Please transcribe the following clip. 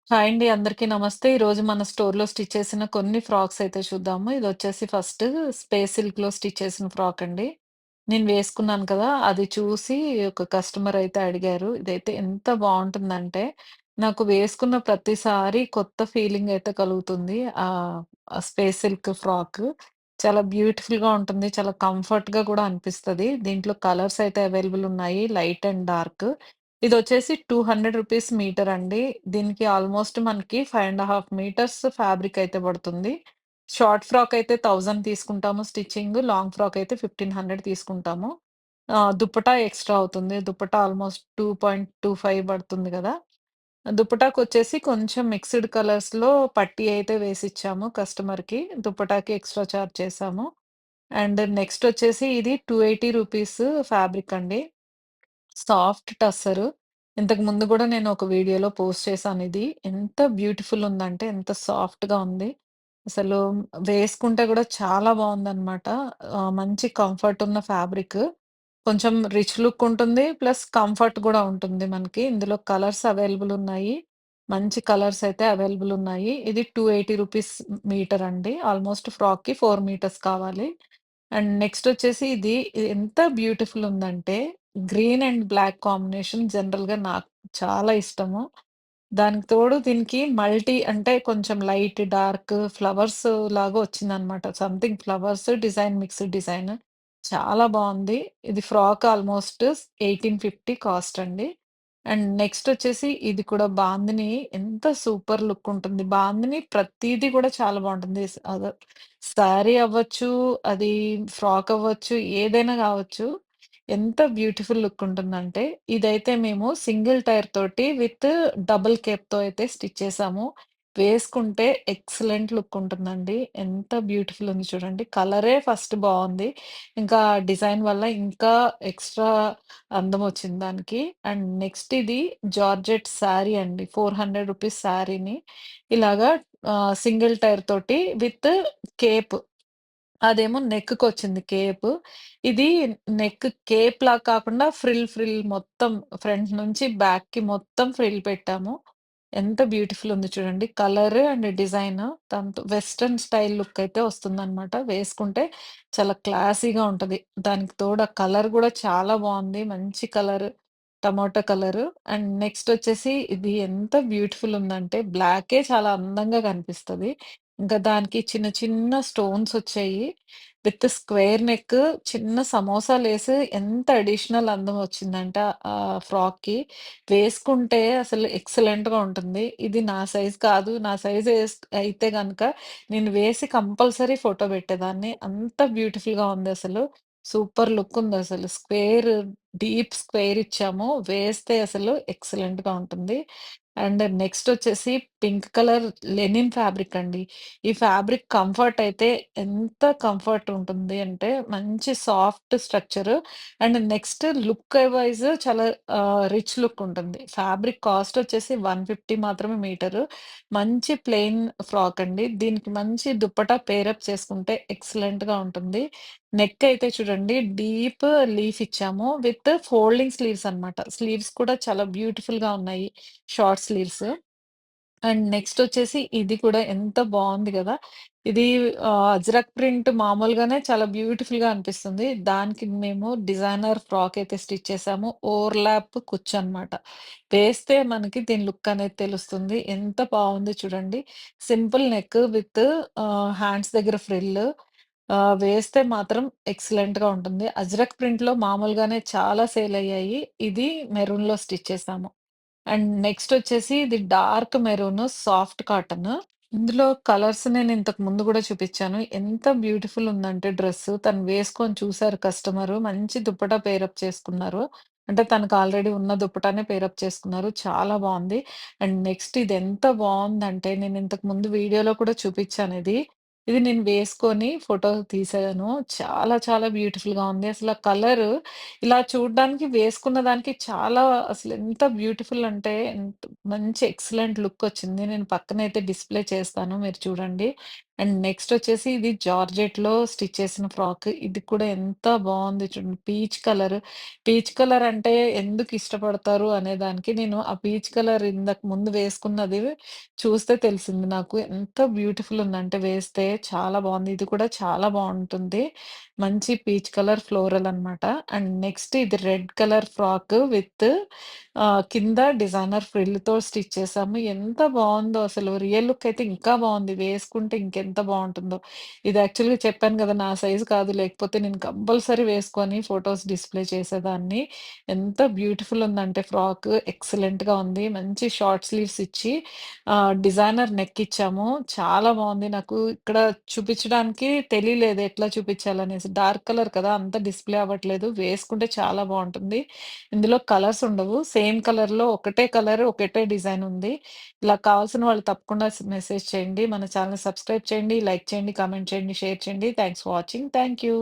Hi అండి. అందరికీ నమస్తే. ఈరోజు మన స్టోర్‌లో స్టిచ్ చేసిన కొన్ని ఫ్రాక్స్ అయితే చూద్దాము. ఇదొచ్చేసి ఫస్ట్ స్పేస్ సిల్క్‌లో స్టిచ్ చేసిన ఫ్రాక్ అండి. నేను వేసుకున్నాను కదా! అది చూసి ఒక కస్టమర్ అయితే అడిగారు. ఇదైతే ఎంత బావుంటుందంటే, నాకు వేసుకున్న ప్రతిసారి కొత్త ఫీలింగ్ అయితే కలుగుతుంది. ఆ స్పేస్ సిల్క్ ఫ్రాక్. చాలా బ్యూటిఫుల్‌గా ఉంటుంది. చాలా కంఫర్ట్‌గా కూడా అనిపిస్తది. దీంట్లో కలర్స్ అయితే అవైలబుల్ ఉన్నాయి. Light and dark. ఇదొచ్చేసి రూ. 200 మీటర్ అండి. దీనికి ఆల్‌మోస్ట్ మనకి 5½ మీటర్స్ ఫ్యాబ్రిక్ అయితే పడుతుంది. షార్ట్ ఫ్రాక్ అయితే 1000 తీసుకుంటాము స్టిచ్చింగ్. లాంగ్ ఫ్రాక్ అయితే 1500 తీసుకుంటాము. దుపట్టా ఎక్స్‌ట్రా అవుతుంది. దుపట్టా ఆల్‌మోస్ట్ 2.25 పడుతుంది గదా! దుపట్టాకొచ్చేసి కొంచెం మిక్స్డ్ కలర్స్‌లో పట్టీ అయితే వేసిచ్చాము కస్టమర్‌కి. దుపట్టాకి ఎక్స్‌ట్రా చార్జ్ చేశాము. అండ్ నెక్స్ట్ వచ్చేసి ఇది రూ. 280 ఫ్యాబ్రిక్ అండి. సాఫ్ట్ టస్సరు. ఇంతకు ముందు గూడా నేను ఒక వీడియోలో పోస్ట్ చేశానిది. ఎంత బ్యూటిఫుల్ ఉందంటే, ఎంత సాఫ్ట్‌గా ఉంది. అసలు వేసుకుంటే గూడా చాలా బావుందనమాట. మంచి కంఫర్ట్ ఉన్న ఫ్యాబ్రిక్. కొంచెం రిచ్ లుక్ ఉంటుంది. ప్లస్ కంఫర్ట్ గూడా ఉంటుంది మనకి. ఇందులో కలర్స్ అవైలబుల్ ఉన్నాయి. మంచి కలర్స్ అయితే అవైలబుల్ ఉన్నాయి. ఇది రూ. 280 మీటర్ అండి. ఆల్‌మోస్ట్ ఫ్రాక్‌కి 4 మీటర్స్ కావాలి. అండ్ నెక్స్ట్ వచ్చేసి ఇది ఎంత బ్యూటిఫుల్ ఉందంటే గ్రీన్ అండ్ బ్లాక్ కాంబినేషన్ జనరల్‌గా నాకు చాలా ఇష్టము. దానికి తోడు దీనికి మల్టీ అంటే కొంచెం లైట్, డార్క్ ఫ్లవర్స్ లాగా వచ్చిందనమాట. Something flowers design mixed design. చాలా బావుంది. ఇది ఫ్రాక్ ఆల్‌మోస్ట్ 1850 కాస్ట్ అండి. అండ్ నెక్స్ట్ వచ్చేసి ఇది కూడా బాందిని ఎంత సూపర్ లుక్ ఉంటుంది. బాందిని ప్రతీది కూడా చాలా బావుంటుంది. శారీ అవ్వచ్చు, అది ఫ్రాక్ అవ్వచ్చు, ఏదైనా గావచ్చు. ఎంత బ్యూటిఫుల్ లుక్ ఉంటుందంటే, ఇదైతే మేము సింగిల్ టైర్ తోటి విత్ డబుల్ కేప్‌తో అయితే స్టిచ్ చేసాము. వేసుకుంటే ఎక్సలెంట్ లుక్ ఉంటుందండి. ఎంత బ్యూటిఫుల్ ఉంది చూడండి. కలరే ఫస్ట్ బావుంది. ఇంకా డిజైన్ వల్ల ఇంకా ఎక్స్‌ట్రా అందమొచ్చింది దానికి. అండ్ నెక్స్ట్ ఇది జార్జెట్ శారీ అండి. రూ. 400 శారీని ఇలాగా సింగిల్ టైర్ తోటి విత్ కేప్. అదేమో నెక్‌కొచ్చింది కేపు. ఇది నెక్ కేప్‌లా కాకుండా ఫ్రిల్ మొత్తం ఫ్రంట్ నుంచి బ్యాక్‌కి మొత్తం ఫ్రిల్ పెట్టాము. ఎంత బ్యూటిఫుల్ ఉంది చూడండి. కలర్ అండ్ డిజైన్ దాంతో వెస్టర్న్ స్టైల్ లుక్ అయితే వస్తుందనమాట. వేసుకుంటే చాలా క్లాసీగా ఉంటది. దానికి తోడు ఆ కలర్ గూడా చాలా బావుంది. మంచి colour tomato colour. And next వచ్చేసి ఇది ఎంత బ్యూటిఫుల్ ఉందంటే బ్లాకే చాలా అందంగా కనిపిస్తది. ఇంకా దానికి చిన్న చిన్న స్టోన్స్ వచ్చాయి. విత్ స్క్వేర్ నెక్ చిన్న సమోసా లేస్ ఎంత అడిషనల్ అందం వచ్చిందంటే ఫ్రాక్‌కి. వేసుకుంటే అసలు ఎక్సలెంట్‌గా ఉంటుంది. ఇది నా సైజ్ కాదు. నా సైజ్ అయితే గనక నేను వేసి కంపల్సరీ ఫోటో పెట్టేదాన్ని. అంత బ్యూటిఫుల్‌గా ఉందసలు. సూపర్ లుక్ ఉందసలు. డీప్ స్క్వేర్ ఇచ్చాము. వేస్తే అసలు ఎక్సలెంట్‌గా ఉంటుంది. అండ్ నెక్స్ట్ వచ్చేసి పింక్ కలర్ లెనిన్ ఫ్యాబ్రిక్ అండి. ఈ ఫ్యాబ్రిక్ కంఫర్ట్ అయితే ఎంత కంఫర్ట్ ఉంటుంది అంటే మంచి soft structure and next look wise చాలా రిచ్ లుక్ ఉంటుంది. ఫ్యాబ్రిక్ కాస్ట్ వచ్చేసి 150 మాత్రమే మీటరు. మంచి ప్లెయిన్ ఫ్రాక్ అండి. దీనికి మంచి దుప్పటా పేరప్ చేసుకుంటే ఎక్సలెంట్‌గా ఉంటుంది. నెక్ అయితే చూడండి డీప్ లీఫ్ ఇచ్చాము విత్ ఫోల్డింగ్ స్లీవ్స్ అన్నమాట. స్లీవ్స్ కూడా చాలా బ్యూటిఫుల్‌గా ఉన్నాయి. Short sleeves. అండ్ నెక్స్ట్ వచ్చేసి ఇది కూడా ఎంత బావుంది గదా! ఇది అజ్రక్ ప్రింట్ మామూలుగానే చాలా బ్యూటిఫుల్‌గా అనిపిస్తుంది. దానికి మేము డిజైనర్ ఫ్రాక్ అయితే స్టిచ్ చేసాము. ఓవర్‌లాప్ కుచ్చనమాట. వేస్తే మనకి దీని లుక్ అనేది తెలుస్తుంది. ఎంత బావుంది చూడండి. సింపుల్ నెక్ విత్ హ్యాండ్స్ దగ్గర ఫ్రిల్. వేస్తే మాత్రం ఎక్సలెంట్‌గా ఉంటుంది. అజ్రక్ ప్రింట్‌లో మామూలుగానే చాలా సేల్ అయ్యాయి. ఇది మెరూన్‌లో స్టిచ్ చేసాము. అండ్ నెక్స్ట్ వచ్చేసి ఇది డార్క్ మెరూన్ సాఫ్ట్ కాటన్. ఇందులో కలర్స్ నేను ఇంతకు ముందు గూడా చూపిచ్చాను. ఎంత బ్యూటిఫుల్ ఉందంటే డ్రెస్సు. తను వేసుకొని చూసారు కస్టమరు. మంచి దుప్పటా పేరప్ చేసుకున్నారు. అంటే తనకు ఆల్రెడీ ఉన్న దుప్పటానే పేరప్ చేసుకున్నారు. చాలా బావుంది. అండ్ నెక్స్ట్ ఇదెంత బావుందంటే నేను ఇంతకు ముందు వీడియోలో కూడా చూపిచ్చానిది. ఇది నేను వేసుకొని ఫోటో తీసాను. చాలా చాలా బ్యూటిఫుల్‌గా ఉంది. అసల కలరు ఇలా చూడ్డానికి వేసుకున్న దానికి చాలా అసలెంత బ్యూటిఫుల్ అంటే మంచి ఎక్సలెంట్ లుకొచ్చింది. నేను పక్కనైతే డిస్‌ప్లే చేస్తాను మీరు చూడండి. అండ్ నెక్స్టొచ్చేసి ఇది జార్జెట్‌లో స్టిచ్ చేసిన ఫ్రాక్. ఇది కూడా ఎంత బావుంది చూడండి. Peach colour. పీచ్ కలర్ అంటే ఎందుకు ఇష్టపడతారు అనే దానికి నేను ఆ పీచ్ కలర్ ఇంతకు ముందు వేసుకున్నది చూస్తే తెలిసింది నాకు. ఎంత బ్యూటిఫుల్ ఉందంటే వేస్తే చాలా బావుంది. ఇది కూడా చాలా బావుంటుంది. మంచి పీచ్ కలర్ ఫ్లోరల్ అనమాట. అండ్ నెక్స్ట్ ఇది రెడ్ కలర్ ఫ్రాక్ విత్ కింద డిజైనర్ ఫ్రిల్‌తో స్టిచ్ చేశాము. ఎంత బావుందో అసలు. రియల్ లుక్ అయితే ఇంకా బావుంది. వేసుకుంటే ఇంకెంత బావుంటుందో. ఇది యాక్చువల్‌గా చెప్పాను కదా! నా సైజ్ కాదు. లేకపోతే నేను కంపల్సరీ వేసుకొని ఫోటోస్ డిస్‌ప్లే చేసేదాన్ని. ఎంత బ్యూటిఫుల్ ఉందంటే ఫ్రాక్ ఎక్సలెంట్‌గా ఉంది. మంచి షార్ట్ స్లీవ్స్ ఇచ్చి డిజైనర్ నెక్ ఇచ్చాము. చాలా బావుంది. నాకు ఇక్కడ చూపించడానికి తెలియలేదు ఎట్లా చూపించాలనేసి. డార్క్ కలర్ కదా! అంత డిస్‌ప్లే అవ్వట్లేదు. వేసుకుంటే చాలా బావుంటుంది. ఇందులో కలర్స్ ఉండవు. సేమ్ కలర్‌లో ఒకటే కలర్, ఒకటే డిజైన్ ఉంది. ఇలా కావాల్సిన వాళ్ళు తప్పకుండా మెసేజ్ చేయండి. మన ఛానెల్ సబ్స్క్రైబ్ చేయండి, లైక్ చేయండి, కామెంట్ చేయండి, షేర్ చేయండి. Thanks for watching. Thank you.